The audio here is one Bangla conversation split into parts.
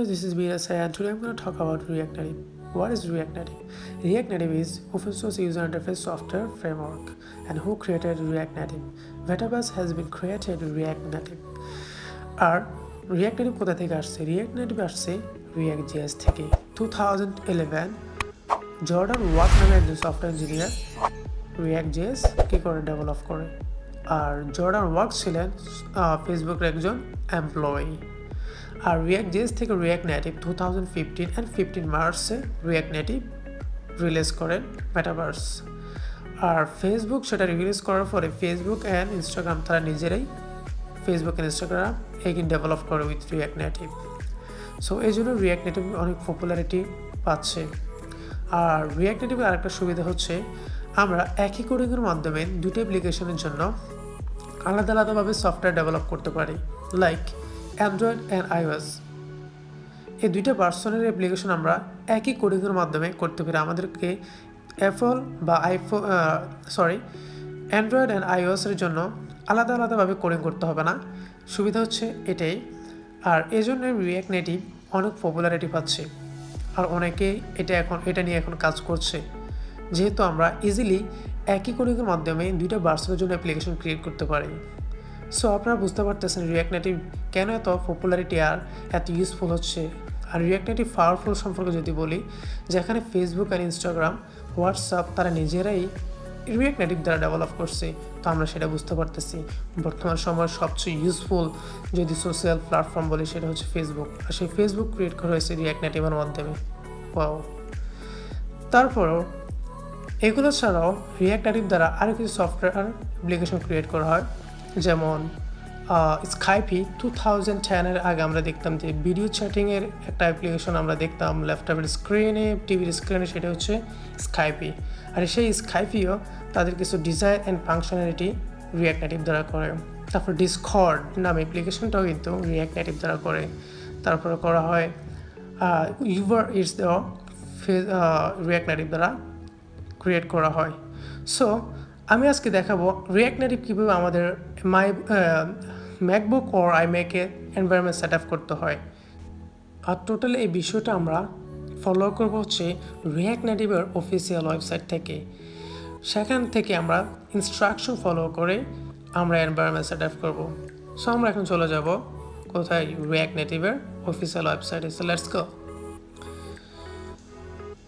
guys, this is Mira Sai and today I'm going to talk about React Native. What is React Native? React Native is open source user interface software framework. And who created React Native? Metaverse has been created React Native. R React Native কোথা থেকে আসছে? React Native আসছে React JS থেকে 2011 জর্ডান ওয়াক নামে একজন সফটওয়্যার ইঞ্জিনিয়ার React JS কি করে ডেভেলপ করে। আর জর্ডান ওয়াক ছিলেন ফেসবুকের একজন এমপ্লয়ি। আর React JS থেকে React Native 2015 and 15 মার্চে React Native রিলিজ করেন মেটাভার্স। আর ফেসবুক সেটা রিলিজ করার পরে ফেসবুক অ্যান্ড ইনস্টাগ্রাম তারা নিজেরাই ফেসবুক অ্যান্ড ইনস্টাগ্রাম এগিন ডেভেলপ করে উইথ React Native। সো এই জন্য React Native অনেক পপুলারিটি পাচ্ছে। আর React Native আরেকটা সুবিধা হচ্ছে আমরা একই কোডিংয়ের মাধ্যমে দুটো অ্যাপ্লিকেশনের জন্য আলাদা আলাদাভাবে সফটওয়্যার ডেভেলপ করতে পারি, লাইক অ্যান্ড্রয়েড অ্যান্ড iOS। এই দুইটা ভার্সনের অ্যাপ্লিকেশন আমরা একই কোডিংয়ের মাধ্যমে করতে পারি। আমাদেরকে অ্যাপল বা অ্যান্ড্রয়েড অ্যান্ড iOS-এর জন্য আলাদা আলাদাভাবে কোডিং করতে হবে না। সুবিধা হচ্ছে এটাই। আর এই জন্য React Native অনেক পপুলারিটি পাচ্ছে আর অনেকে এটা নিয়ে এখন কাজ করছে, যেহেতু আমরা ইজিলি একই কোডিংয়ের মাধ্যমে দুইটা ভার্সনের জন্য অ্যাপ্লিকেশন ক্রিয়েট করতে পারি। সো আপনারা বুঝতে পারতেছেন React Native কেন এত পপুলারিটি আর এত ইউজফুল হচ্ছে। আর React Native পাওয়ারফুল সম্পর্কে যদি বলি, যেখানে ফেসবুক আর ইনস্টাগ্রাম, হোয়াটসঅ্যাপ তারা নিজেরাই React Native দ্বারা ডেভেলপ করছে, তো আমরা সেটা বুঝতে পারতেছি বর্তমান সময়ের সবচেয়ে ইউজফুল যদি সোশ্যাল প্ল্যাটফর্ম বলি সেটা হচ্ছে ফেসবুক। আর সেই ফেসবুক ক্রিয়েট করা হয়েছে React Native-এর মাধ্যমে। ওয়াও। তারপরও এগুলো ছাড়াও React Native দ্বারা আরও কিছু সফটওয়্যার অ্যাপ্লিকেশন ক্রিয়েট করা হয়, যেমন স্কাইপি 2010-এর আগে আমরা দেখতাম যে ভিডিও চ্যাটিংয়ের একটা অ্যাপ্লিকেশন আমরা দেখতাম ল্যাপটপের স্ক্রিনে, টিভির স্ক্রিনে, সেটা হচ্ছে স্কাইপি। আর সেই স্কাইপিও তাদের কিছু design and functionality React Native দ্বারা করে। তারপর ডিসকর্ড নামে অ্যাপ্লিকেশনটাও কিন্তু React Native দ্বারা করে। তারপরে করা হয় ইউভার ইটস দেওয়া React Native দ্বারা ক্রিয়েট করা হয়। সো আমি আজকে দেখাবো React Native কীভাবে আমাদের macbook or iMac-এ এনভায়রনমেন্ট সেট আপ করতে হয়। আর টোটালি এই বিষয়টা আমরা ফলো করবো হচ্ছে React Native-এর অফিসিয়াল ওয়েবসাইট থেকে। সেখান থেকে আমরা ইনস্ট্রাকশন ফলো করে আমরা এনভায়রনমেন্ট সেট আপ করবো। সো আমরা এখন চলে যাব কোথায়, React Native-এর অফিসিয়াল ওয়েবসাইটে। So let's go.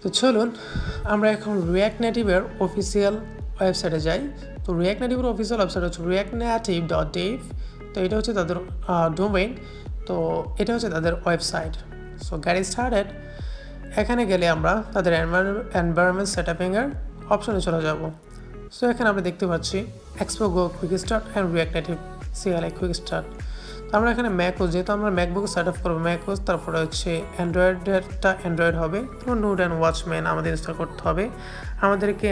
তো চলুন আমরা এখন React Native-এর অফিসিয়াল ওয়েবসাইটে যাই। তো React Native-এর অফিসিয়াল ওয়েবসাইট হচ্ছে reactnative.dev। তো এটা হচ্ছে তাদের ডোমেইন, তো এটা হচ্ছে তাদের ওয়েবসাইট। So get started. এখানে গেলে আমরা তাদের এনভায়রনমেন্ট সেট আপের অপশনে চলে যাব। সো এখানে আমরা দেখতে পাচ্ছি expo go, quick start and React Native CLI quick start. তো আমরা এখানে ম্যাকওস, যেহেতু আমরা ম্যাকবুকে সেট আপ করবো ম্যাকওস, তারপরে হচ্ছে অ্যান্ড্রয়েড হবে। তারপর নোড অ্যান্ড ওয়াচম্যান আমাদের ইনস্টল করতে হবে। আমাদেরকে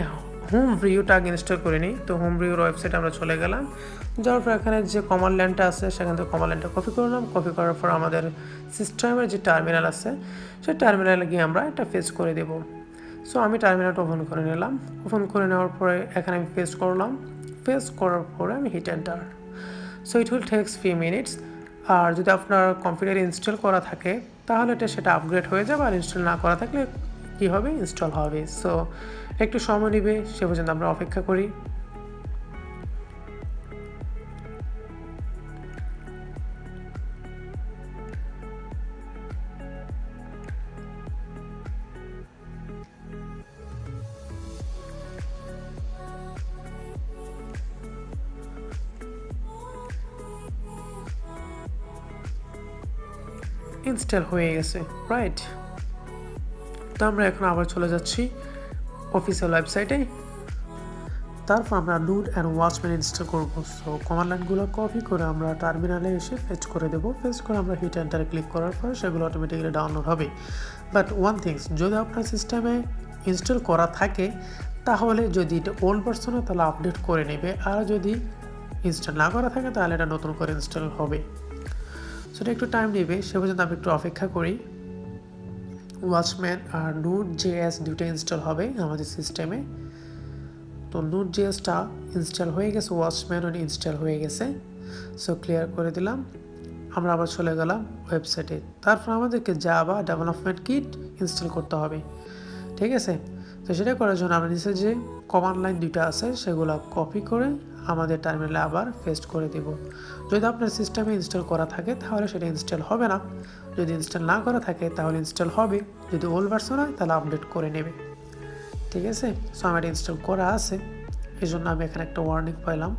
হোম ভিউটা আগে ইনস্টল করে নিই। তো হোম ভিউর ওয়েবসাইটে আমরা চলে গেলাম। যাওয়ার পর এখানে যে কমান্ড লাইনটা আছে সেখান থেকে কমান্ড লাইনটা কপি করলাম। কপি করার পর আমাদের সিস্টেমের যে টার্মিনাল আছে সেই টার্মিনালে গিয়ে আমরা এটা পেস্ট করে দেব। সো আমি টার্মিনালটা ওপেন করে নিলাম। ওপেন করে নেওয়ার পরে এখানে আমি পেস্ট করলাম। পেস্ট করার পরে আমি hit enter. So it will takes few minutes. আর যদি আপনার কম্পিউটারে ইনস্টল করা থাকে তাহলে সেটা আপগ্রেড হয়ে যাবে, আর ইনস্টল না করা থাকলে কী হবে, ইনস্টল হবে। সো একটু সময় নেবে, সে পর্যন্ত আমরা অপেক্ষা করি। ইনস্টল হয়ে গেছে, রাইট। তো আমরা এখন আবার চলে যাচ্ছি অফিসিয়াল ওয়েবসাইটে। তারপর আমরা নোড অ্যান্ড ওয়াচম্যান ইনস্টল করবো। সো কমান্ড লাইনগুলো কপি করে আমরা টার্মিনালে এসে পেস্ট করে দেবো। পেস্ট করে আমরা হিট এন্টারে ক্লিক করার পর সেগুলো অটোমেটিক্যালি ডাউনলোড হবে। বাট ওয়ান থিংস, যদি আপনার সিস্টেমে ইনস্টল করা থাকে তাহলে যদি এটা ওল্ড ভার্সন হয় তাহলে আপডেট করে নেবে, আর যদি ইনস্টল না করা থাকে তাহলে এটা নতুন করে ইনস্টল হবে। সেটা একটু টাইম নেবে, সে পর্যন্ত আমি একটু অপেক্ষা করি। ওয়াচম্যান আর Node.js দুটো ইনস্টল হবে আমাদের সিস্টেমে। তো Node.js-টা ইনস্টল হয়ে গেছে, ওয়াচম্যানও ইনস্টল হয়ে গেছে। সো ক্লিয়ার করে দিলাম। আমরা আবার চলে গেলাম ওয়েবসাইটে। তারপর আমাদেরকে জাভা ডেভেলপমেন্ট কিট ইনস্টল করতে হবে, ঠিক আছে। তো সেটা করার জন্য আমরা নিচে যে কমান্ড লাইন দুইটা আছে সেগুলো কপি করে আমাদের টার্মিনালে আবার পেস্ট করে দেব। যদি আপনার সিস্টেমে ইনস্টল করা থাকে তাহলে সেটা ইনস্টল হবে না, যদি ইনস্টল না করা থাকে তাহলে ইনস্টল হবে, যদি ওল্ড ভার্সন হয় তাহলে আপডেট করে নেবে, ঠিক আছে। সো আমার ইনস্টল করা আছে, এই জন্য আমি এখানে একটা ওয়ার্নিং পাইলাম,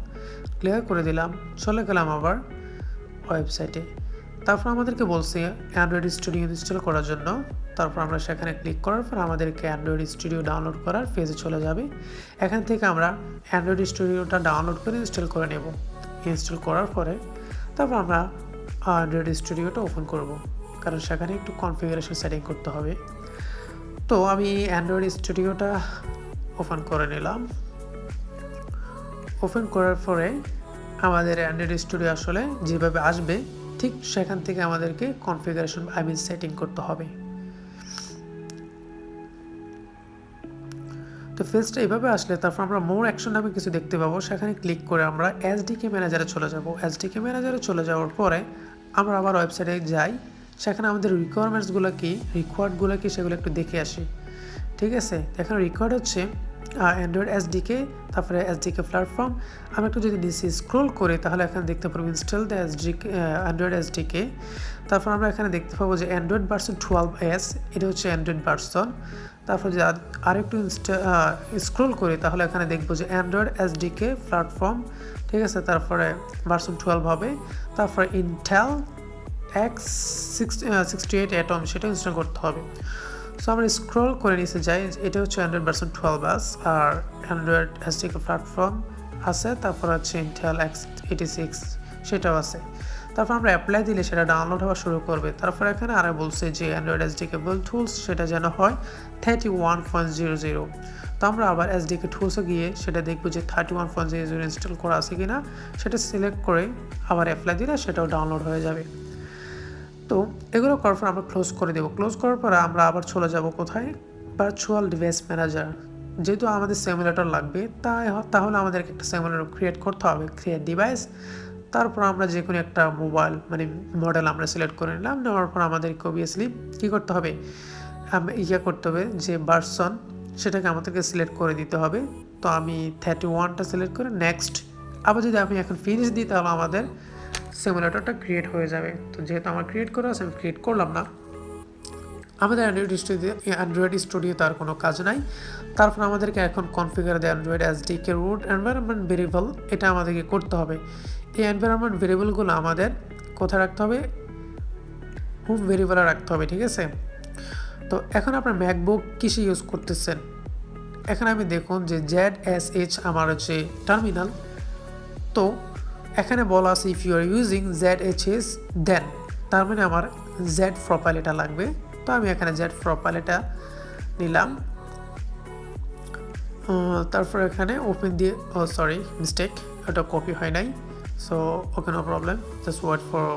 ক্লিয়ার করে দিলাম, চলে গেলাম আবার ওয়েবসাইটে। তারপর আমাদেরকে বলছে অ্যান্ড্রয়েড স্টুডিও ইনস্টল করার জন্য। তারপর আমরা সেখানে ক্লিক করার পর আমাদেরকে অ্যান্ড্রয়েড স্টুডিও ডাউনলোড করার পেজে চলে যাবে। এখান থেকে আমরা অ্যান্ড্রয়েড স্টুডিওটা ডাউনলোড করে ইনস্টল করে নেব। ইনস্টল করার পরে তারপর আমরা অ্যান্ড্রয়েড স্টুডিওটা ওপেন করব, কারণ সেখানে একটু কনফিগারেশন সেটিং করতে হবে। তো আমি অ্যান্ড্রয়েড স্টুডিওটা ওপেন করে নিলাম। ওপেন করার পরে আমাদের অ্যান্ড্রয়েড স্টুডিও আসলে যেভাবে আসবে ঠিক সেখান থেকে আমাদেরকে কনফিগারেশন সেটিং করতে হবে। তো ফেসটা এইভাবে আসলে তারপর আমরা মোর অ্যাকশন নামে কিছু দেখতে পাবো, সেখানে ক্লিক করে আমরা এসডিকে ম্যানেজারে চলে যাব। এসডিকে ম্যানেজারে চলে যাওয়ার পরে আমরা আবার ওয়েবসাইটে যাই, সেখানে আমাদের রিকোয়ারমেন্টসগুলো কি সেগুলো একটু দেখে আসি, ঠিক আছে। এখানে রিকোয়ার্ড হচ্ছে অ্যান্ড্রয়েড এসডিকে, তারপরে এসডিকে প্ল্যাটফর্ম। আমি একটু যদি নিচে স্ক্রোল করি তাহলে এখানে দেখতে পারবো install the SDK Android SDK. তারপর আমরা এখানে দেখতে পাবো যে অ্যান্ড্রয়েড ভার্সন 12s, এটা হচ্ছে অ্যান্ড্রয়েড ভার্সন। তারপর যে আরেকটু স্ক্রোল করি তাহলে এখানে দেখবো যে অ্যান্ড্রয়েড এসডিকে প্ল্যাটফর্ম, ঠিক আছে। তারপরে ভার্সন 12 হবে, তারপরে ইন্টেল X68 অ্যাটম সেটা ইনস্টল করতে হবে। সো আমরা স্ক্রল করে নিচে যাই, এটা হচ্ছে অ্যান্ড্রয়েড ভার্সন 12s আর অ্যান্ড্রয়েড এসডিকে প্ল্যাটফর্ম আছে, তারপর হচ্ছে ইন্টেল X86 সেটাও আছে। তারপর আমরা অ্যাপ্লাই দিলে সেটা ডাউনলোড হওয়া শুরু করবে। তারপর এখানে আরও বলছে যে অ্যান্ড্রয়েড এসডিকে টুলস সেটা যেন হয় 31.00। তো আমরা আবার এসডিকে টুলসে গিয়ে সেটা দেখবো যে 31.00 ইনস্টল করা আছে কিনা, সেটা সিলেক্ট করে আবার অ্যাপ্লাই দিলে সেটাও ডাউনলোড হয়ে যাবে। তো এগুলো করার পর আমরা ক্লোজ করে দেবো। ক্লোজ করার পর আমরা আবার চলে যাব কোথায়, ভার্চুয়াল ডিভাইস ম্যানেজার। যেহেতু আমাদের সিমুলেটর লাগবে তাহলে আমাদেরকে একটা সিমুলেটর ক্রিয়েট করতে হবে, ক্রিয়েট ডিভাইস। তারপর আমরা যে কোনো একটা মোবাইল মডেল আমরা সিলেক্ট করে নিলাম, নেওয়ার পর আমাদেরকে অবভিয়াসলি কী করতে হবে, করতে হবে যে ভার্সন সেটাকে আমাদেরকে সিলেক্ট করে দিতে হবে। তো আমি 31টা সিলেক্ট করে নেক্সট, আবার যদি আমি এখন ফিনিশ দিই তাহলে আমাদের সিমুলেটরটা ক্রিয়েট হয়ে যাবে। তো যেহেতু আমার ক্রিয়েট করা আছে আমি ক্রিয়েট করলাম না, আমাদের অ্যান্ড্রয়েড স্টুডিও তার কোনো কাজ নাই। তারপর আমাদেরকে এখন configure the Android SDK root environment variable, এটা আমাদেরকে করতে হবে। এই এনভায়রনমেন্ট ভেরিয়েবলগুলো আমাদের কোথায় রাখতে হবে, হোম ভেরিয়েবলে রাখতে হবে, ঠিক আছে। তো এখন আপনার ম্যাকবুক কিসে ইউজ করতেছেন, এখানে আমি দেখুন যে ZSH আমার হচ্ছে টার্মিনাল। তো এখানে বলা আছে if you are using ZHS then, তার মানে আমার Z প্রোফাইল এটা লাগবে। তো আমি এখানে Z প্রোফাইল এটা নিলাম। তারপর এখানে ওপেন দিয়ে, সরি মিস্টেক, ওটা কপি হয় নাই। So okay, no problem, just wait for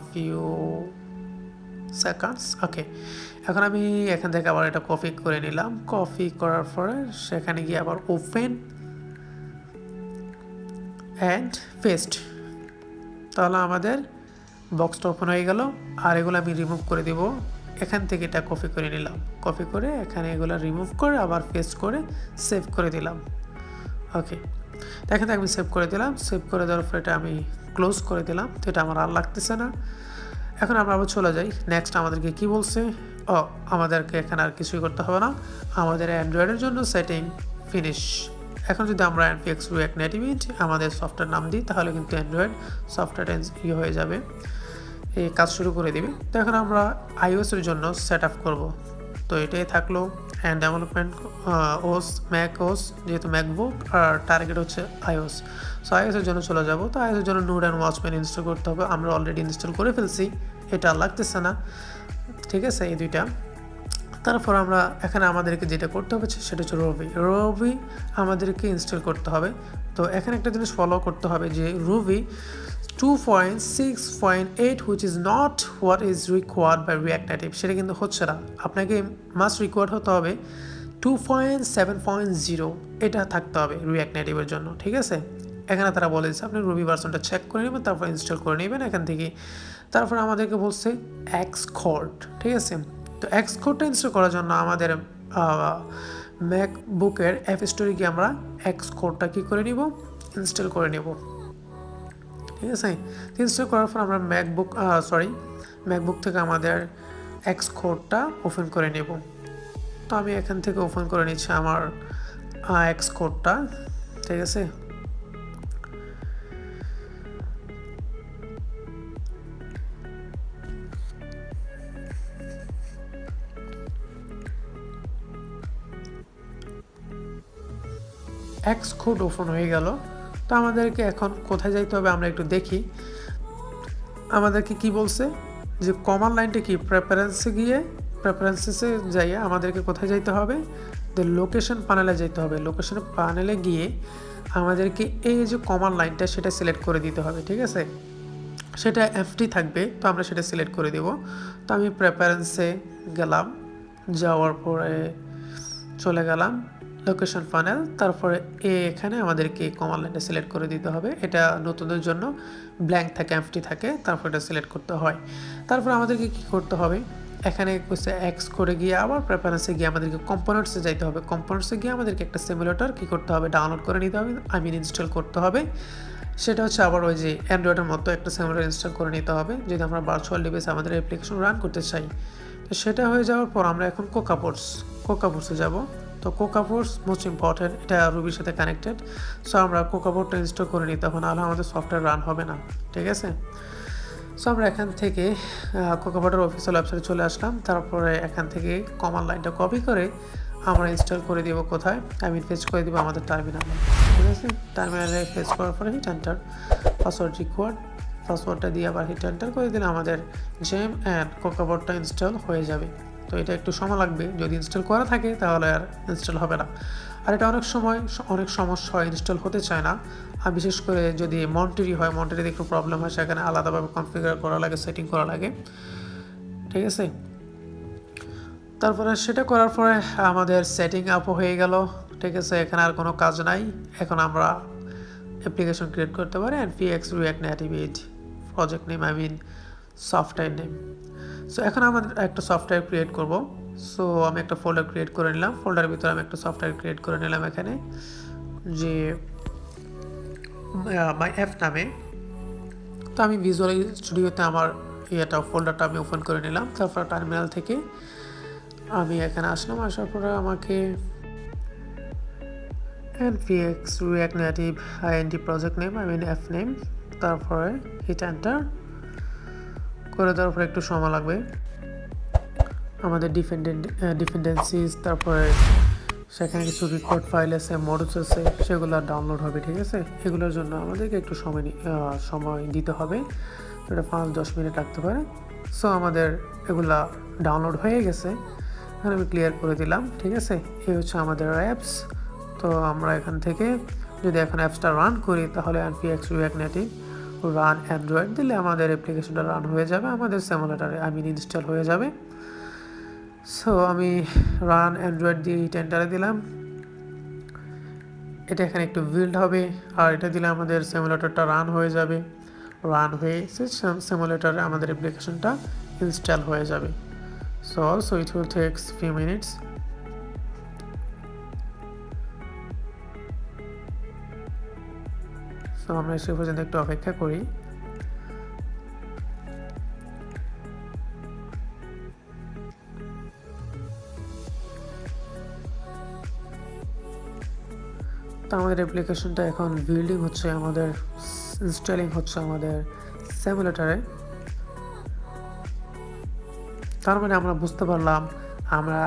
few seconds. Okay, এখন আমি এখান থেকে আবার এটা কপি করে নিলাম। কপি করার পরে সেখানে গিয়ে আবার ওপেন অ্যান্ড পেস্ট, তাহলে আমাদের বক্সটা ওপেন হয়ে গেল। আর এগুলো আমি রিমুভ করে দিব, এখান থেকে এটা কপি করে নিলাম, কপি করে এখানে এগুলো রিমুভ করে আবার পেস্ট করে সেভ করে দিলাম। ওকে, তো এখান থেকে আমি সেভ করে দিলাম। সেভ করে দেওয়ার পর এটা আমি ক্লোজ করে দিলাম। তো এটা আমার আর লাগতেছে না। এখন আমরা আবার চলে যাই নেক্সট, আমাদেরকে কি বলছে, আমাদেরকে এখানে আর কিছুই করতে হবে না, আমাদের অ্যান্ড্রয়েডের জন্য সেটিং ফিনিশ। এখন যদি আমরা npx react native আমাদের সফটওয়্যার নাম দিই তাহলে কিন্তু অ্যান্ড্রয়েড সফটওয়্যার হয়ে যাবে, এই কাজ শুরু করে দিবে। তো এখন আমরা iOS-এর জন্য সেট আপ করবো। তো এটাই থাকলো অ্যান্ড ডেভেলপমেন্ট ওস ম্যাক ওস, যেহেতু ম্যাকবুক আর টার্গেট হচ্ছে iOS। সো iOS-এর জন্য চলে যাব। তো iOS-এর জন্য নোড অ্যান্ড ওয়াচম্যান ইনস্টল করতে হবে, আমরা অলরেডি ইনস্টল করে ফেলছি, এটা লাগতেছে না, ঠিক আছে, এই দুইটা। তারপর আমরা এখানে আমাদেরকে যেটা করতে হবে সেটা হচ্ছে রুবি আমাদেরকে ইনস্টল করতে হবে। তো এখানে একটা জিনিস ফলো করতে হবে যে Ruby 2.6.8 which is not what is required by React Native, সেটা কিন্তু হচ্ছে না, আপনাকে মাস্ট রিকোয়ার্ড হতে হবে 2.7.0, এটা থাকতে হবে React Native-এর জন্য, ঠিক আছে। এখানে তারা বলে দিচ্ছে আপনি রুবি ভার্সনটা চেক করে নেবেন, তারপর ইনস্টল করে নেবেন এখান থেকে। তারপর আমাদেরকে বলছে এক্সকোড, ঠিক আছে। তো এক্সকোডটা ইনস্টল করার জন্য আমাদের ম্যাকবুকের অ্যাপ স্টোরে গিয়ে আমরা এক্সকোডটা কী করে নিব, ইনস্টল করে নেব, ঠিক আছে। ইনস্টল করার পর আমরা ম্যাকবুক থেকে আমাদের এক্সকোডটা ওপেন করে নেব। তো আমি এখান থেকে ওপেন করে নিচ্ছি আমার এক্সকোডটা, ঠিক আছে। এক্সকোড ওপেন হয়ে গেল। তো আমাদেরকে এখন কোথায় যাইতে হবে আমরা একটু দেখি। আমাদেরকে কি বলছে যে কমান্ড লাইনটা কি প্রেফারেন্সে যাইয়ে আমাদেরকে কোথায় যাইতে হবে, লোকেশন প্যানেলে যেতে হবে। লোকেশন প্যানেলে গিয়ে আমাদেরকে এই যে কমান্ড লাইনটা সেটা সিলেক্ট করে দিতে হবে, ঠিক আছে। সেটা এফটি থাকবে, তো আমরা সেটা সিলেক্ট করে দেব। তো আমি প্রেফারেন্সে গেলাম, যাওয়ার পরে চলে গেলাম লোকেশন প্যানেল, তারপরে এখানে আমাদেরকে কমান্ড লাইনটা সিলেক্ট করে দিতে হবে। এটা নতুনদের জন্য ব্ল্যাঙ্ক থাকে, এফটি থাকে, তারপর এটা সিলেক্ট করতে হয়। তারপর আমাদেরকে কি করতে হবে, এখানে এক্স করে গিয়ে আবার প্রেফারেন্সে গিয়ে আমাদেরকে কম্পোনেন্টসে যাইতে হবে। কম্পোনেন্টসে গিয়ে আমাদেরকে একটা সিমুলেটর কী করতে হবে, ডাউনলোড করে নিতে হবে, ইনস্টল করতে হবে। সেটা হচ্ছে আবার ওই যে অ্যান্ড্রয়েডের মতো একটা সিমুলেটর ইনস্টল করে নিতে হবে যদি আমরা ভার্চুয়াল ডিভাইসে আমাদের অ্যাপ্লিকেশন রান করতে চাই। তো সেটা হয়ে যাওয়ার পর আমরা এখন কোকাপোর্টসে যাব। তো কোকাপোর্টস মোস্ট ইম্পর্টেন্ট, এটা রুবির সাথে কানেক্টেড। সো আমরা কোকাপোর্টটা ইনস্টল করে নিই, তখন আলো আমাদের সফটওয়্যার রান হবে না, ঠিক আছে। সো আমরা এখান থেকে কোকাপোর্টের অফিসিয়াল ওয়েবসাইটে চলে আসলাম। তারপরে এখান থেকে কমান্ড লাইনটা কপি করে আমরা ইনস্টল করে দিব কোথায়, পেস্ট করে দিব আমাদের টার্মিনালে, ঠিক আছে। টার্মিনালে পেস্ট করার পরে হিট এন্টার, পাসওয়ার্ড রিকোয়ার্ড, পাসওয়ার্ডটা দিয়ে আবার হিট এন্টার করে দিলে আমাদের জেম অ্যান্ড কোকাপোর্টটা ইনস্টল হয়ে যাবে। তো এটা একটু সময় লাগবে, যদি ইনস্টল করা থাকে তাহলে আর ইনস্টল হবে না। আর এটা অনেক সমস্যা হয়, ইনস্টল হতে চায় না। আর বিশেষ করে যদি মন্টেরিতে একটু প্রবলেম হয়, সেখানে আলাদাভাবে কনফিগার করা লাগে, সেটিং করা লাগে, ঠিক আছে। তারপরে সেটা করার পরে আমাদের সেটিং আপও হয়ে গেল, ঠিক আছে। এখানে আর কোনো কাজ নাই, এখন আমরা অ্যাপ্লিকেশন ক্রিয়েট করতে পারি। npx react native project name, software name. So এখন আমাদের একটা সফটওয়্যার ক্রিয়েট করব। সো আমি একটা ফোল্ডার ক্রিয়েট করে নিলাম, ফোল্ডারের ভিতরে আমি একটা সফটওয়্যার ক্রিয়েট করে নিলাম এখানে, যে মাই অ্যাপ নামে। তো আমি ভিজুয়াল স্টুডিওতে আমার ফোল্ডারটা আমি ওপেন করে নিলাম। তারপর টার্মিনাল থেকে আমি এখানে আসলাম, আসার পরে আমাকে npx react native project name, app name, তারপরে হিট এন্টার করে দেওয়ার পরে একটু সময় লাগবে। আমাদের ডিপেন্ডেন্সিস, তারপরে সেখানে কিছু রেকর্ড ফাইল আছে, মডুলস আছে, সেগুলো ডাউনলোড হবে, ঠিক আছে। এগুলোর জন্য আমাদেরকে একটু সময় দিতে হবে, এটা 5-10 মিনিট লাগতে পারে। সো আমাদের এগুলা ডাউনলোড হয়ে গেছে, এখানে আমি ক্লিয়ার করে দিলাম, ঠিক আছে। এই হচ্ছে আমাদের অ্যাপস। তো আমরা এখান থেকে যদি এখন অ্যাপসটা রান করি, তাহলে npx react native run Android দিলে আমাদের অ্যাপ্লিকেশনটা রান হয়ে যাবে, আমাদের সিমুলেটরে ইনস্টল হয়ে যাবে। সো আমি রান অ্যান্ড্রয়েড দিয়ে হিট এন্টারে দিলাম, এটা এখানে একটু বিল্ড হবে, আর এটা দিলে আমাদের সিমুলেটরটা রান হয়ে যাবে। রান হয়ে সিমুলেটরে আমাদের অ্যাপ্লিকেশনটা ইনস্টল হয়ে যাবে। So also it will tax few minutes. So আমরা সে পর্যন্ত একটু অপেক্ষা করি। তো আমাদের অ্যাপ্লিকেশনটা এখন বিল্ডিং হচ্ছে, আমাদের ইনস্টলিং হচ্ছে আমাদের সিমুলেটরে। তার মানে আমরা বুঝতে পারলাম আমরা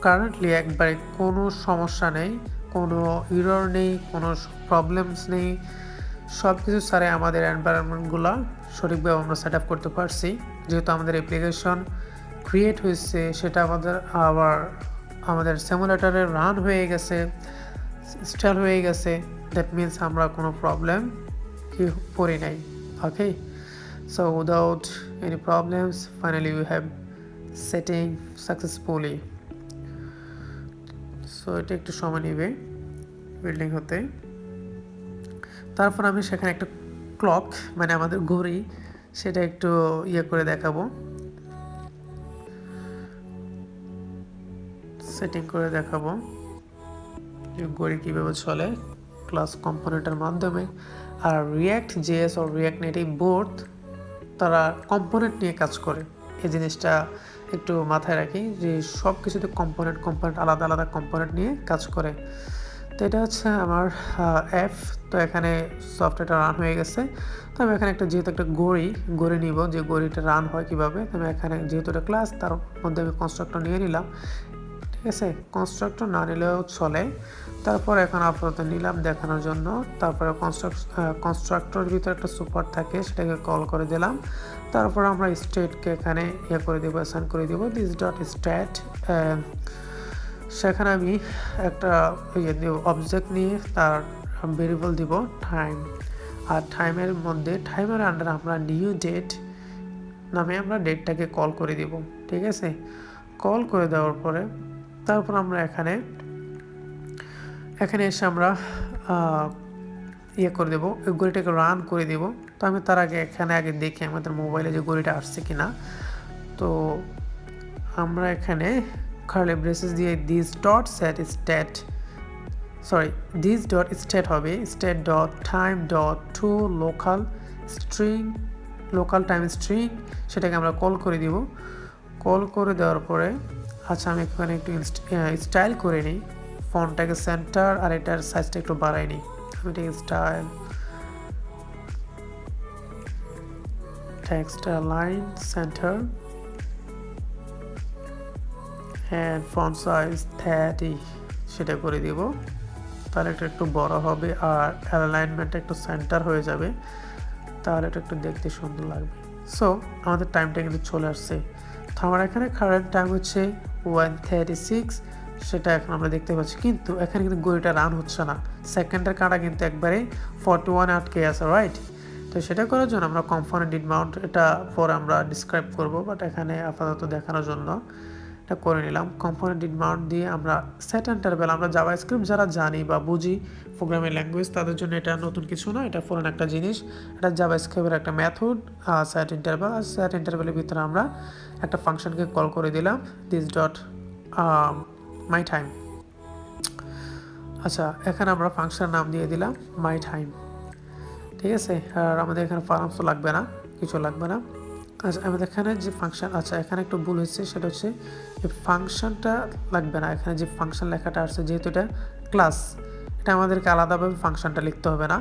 কারেন্টলি একবারে কোনো সমস্যা নেই, কোনো এরর নেই, কোনো প্রবলেমস নেই, সব কিছু ছাড়াই আমাদের এনভায়রনমেন্টগুলো সঠিকভাবে আমরা সেট আপ করতে পারছি। যেহেতু আমাদের অ্যাপ্লিকেশন ক্রিয়েট হয়েছে, সেটা আমাদের সিমুলেটরে রান হয়ে গেছে, ইনস্টল হয়ে গেছে, দ্যাট মিনস আমরা কোনো প্রবলেম পড়ি নাই। Okay, so without any problems finally we have setting successfully. So এটা একটু সময় নেবে বিল্ডিং হতে। তারপর আমি সেখানে একটা ক্লক মানে আমাদের ঘড়ি সেটা একটু করে দেখাবো, সেটিং করে দেখাবো যে ঘড়ি কীভাবে চলে ক্লাস কম্পোনেন্টের মাধ্যমে। আর রিয়্যাক্ট জেএস ও রিয়্যাক্ট নেটিভ বোথ তারা কম্পোনেন্ট নিয়ে কাজ করে। এই জিনিসটা একটু মাথায় রাখি যে সব কিছুতে কম্পোনেন্ট আলাদা আলাদা কম্পোনেন্ট নিয়ে কাজ করে। তো এটা হচ্ছে আমার অ্যাপ। তো এখানে সফটওয়্যারটা রান হয়ে গেছে। তো আমি এখানে যেহেতু একটা ঘড়ি নিব, যে ঘড়িটা রান হয় কীভাবে। তো আমি এখানে যেহেতু এটা ক্লাস, তার মধ্যে আমি কনস্ট্রাক্টর নিয়ে নিলাম, ঠিক আছে। কনস্ট্রাক্টর না নিলেও চলে। তারপর এখন আপাতত নিলাম দেখানোর জন্য। তারপরে কনস্ট্রাক্টরের ভিতরে একটা সুপার থাকে, সেটাকে কল করে দিলাম। তারপর আমরা স্টেটকে এখানে করে দেবো, অ্যাসাইন করে দেবো দিস ডট স্ট্যাট। সেখানে আমি একটা অবজেক্ট নিয়ে তার ভেরিয়েবল দিব টাইম। আর টাইমের আন্ডারে আমরা নিউ ডেট নামে আমরা ডেটটাকে কল করে দিব, ঠিক আছে। কল করে দেওয়ার পরে তারপর আমরা এখানে এসে আমরা করে দেবো, ওই ঘড়িটাকে রান করে দেব। তো আমি তার আগে আগে দেখি আমাদের মোবাইলে যে ঘড়িটা আসছে কিনা। তো আমরা এখানে কার্লি ব্রেসেস দিয়ে দিস ডট স্টেট হবে state dot time dot to local time string, সেটাকে আমরা কল করে দিব। কল করে দেওয়ার পরে আচ্ছা আমি এখানে একটু স্টাইল করে নিই, ফন্টটাকে সেন্টার আর এটার সাইজটা একটু বাড়াই নিই। আমি এটাকে style text line centre and font size 30 সেটা করে দিব। তাহলে এটা একটু বড় হবে আর অ্যালাইনমেন্টটা একটু সেন্টার হয়ে যাবে, তাহলে এটা একটু দেখতে সুন্দর লাগবে। সো আমাদের টাইমটা কিন্তু চলে আসছে। তো আমার এখানে কারেন্ট টাইম হচ্ছে 1:36, সেটা এখন আমরা দেখতে পাচ্ছি। কিন্তু এখানে কিন্তু ঘড়িটা রান হচ্ছে না, সেকেন্ডের কাঁটা কিন্তু একবারে 41 আটকে আছে, রাইট। তো সেটা করার জন্য আমরা কম্পোনেন্ট ডিড মাউন্ট, এটা পরে আমরা ডিসক্রাইব করব, বাট এখানে আপাতত দেখানোর জন্য এটা করে নিলাম। কম্পোনেন্ট ডিড মাউন্ট দিয়ে আমরা সেট ইন্টারভ্যাল, আমরা জাভাস্ক্রিপ্ট যারা জানি বা বুঝি প্রোগ্রামিং ল্যাঙ্গুয়েজ তাদের জন্য এটা নতুন কিছু না, এটা ফরেন একটা জিনিস। এটা জাভাস্ক্রিপ্টের একটা মেথড সেট ইন্টারভ্যাল। আর সেট ইন্টারভ্যালের ভিতরে আমরা একটা ফাংশনকে কল করে দিলাম দিস ডট মাই টাইম। আচ্ছা এখানে আমরা ফাংশন নাম দিয়ে দিলাম মাই টাইম, ঠিক আছে। আর আমাদের এখানে ফার্মস লাগবে না, কিছু লাগবে না। আচ্ছা আমাদের এখানে যে ফাংশন, আচ্ছা এখানে একটু ভুল হচ্ছে, সেটা হচ্ছে এই ফাংশনটা লাগবে না। এখানে যে ফাংশন লেখাটা আসছে, যেহেতু এটা ক্লাস, এটা আমাদেরকে আলাদাভাবে ফাংশনটা লিখতে হবে না।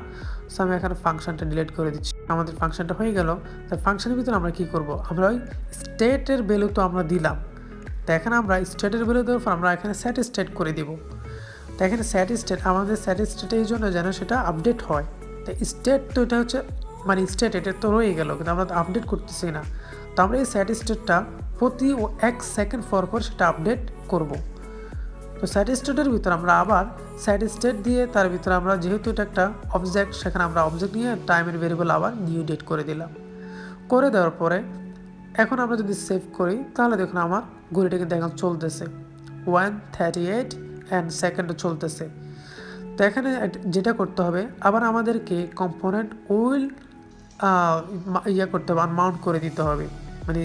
সো আমি এখানে ফাংশনটা ডিলিট করে দিচ্ছি। আমাদের ফাংশনটা হয়ে গেল। তার ফাংশনের ভিতরে আমরা কী করব, আমরা ওই স্টেটের ভ্যালু তো আমরা দিলাম। তো এখানে আমরা স্টেটের ভ্যালু দেওয়ার পর আমরা এখানে সেট স্টেট করে দিব। তো এখানে সেট স্টেট, আমাদের সেট স্টেট এই জন্য যেন সেটা আপডেট হয়। তো স্টেট তো এটা হচ্ছে মানে স্টেট, এটা তো রয়ে গেল, কিন্তু আমরা তো আপডেট করতেছি না। তো আমরা এই সেট স্টেটটা প্রতি 1 সেকেন্ড পর সেটা আপডেট করব। তো সেট স্টেটের ভিতরে আমরা আবার সেট স্টেট দিয়ে তার ভিতরে আমরা যেহেতু এটা একটা অবজেক্ট, সেখানে আমরা অবজেক্ট নিয়ে টাইমের ভেরিয়েবল আবার নিউ ডেট করে দিলাম। করে দেওয়ার পরে এখন আমরা যদি সেভ করি, তাহলে দেখুন আমার ঘড়িটাকে দেখুন চলতেছে 1:38 অ্যান্ড সেকেন্ডও চলতেছে। তো এখানে যেটা করতে হবে, আবার আমাদেরকে কম্পোনেন্ট উইল করতে হবে, আনমাউন্ট করে দিতে হবে, মানে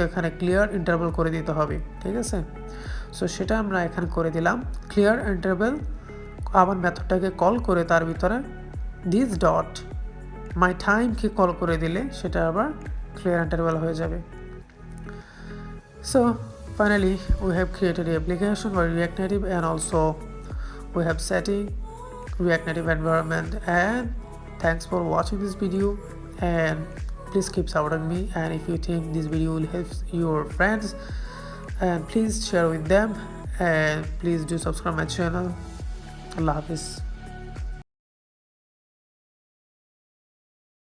এখানে ক্লিয়ার ইন্টারভ্যাল করে দিতে হবে, ঠিক আছে। সো সেটা আমরা এখানে করে দিলাম ক্লিয়ার ইন্টারভ্যাল। আবার মেথডটাকে কল করে তার ভিতরে দিস ডট মাই টাইমকে কল করে দিলে সেটা আবার ক্লিয়ার ইন্টারভ্যাল হয়ে যাবে। So finally we have created an application for React Native, and also we have setting React Native environment. And thanks for watching this video, and please keep supporting me. And if you think this video will help your friends, and please share with them, and please do subscribe my channel. Allah Hafiz.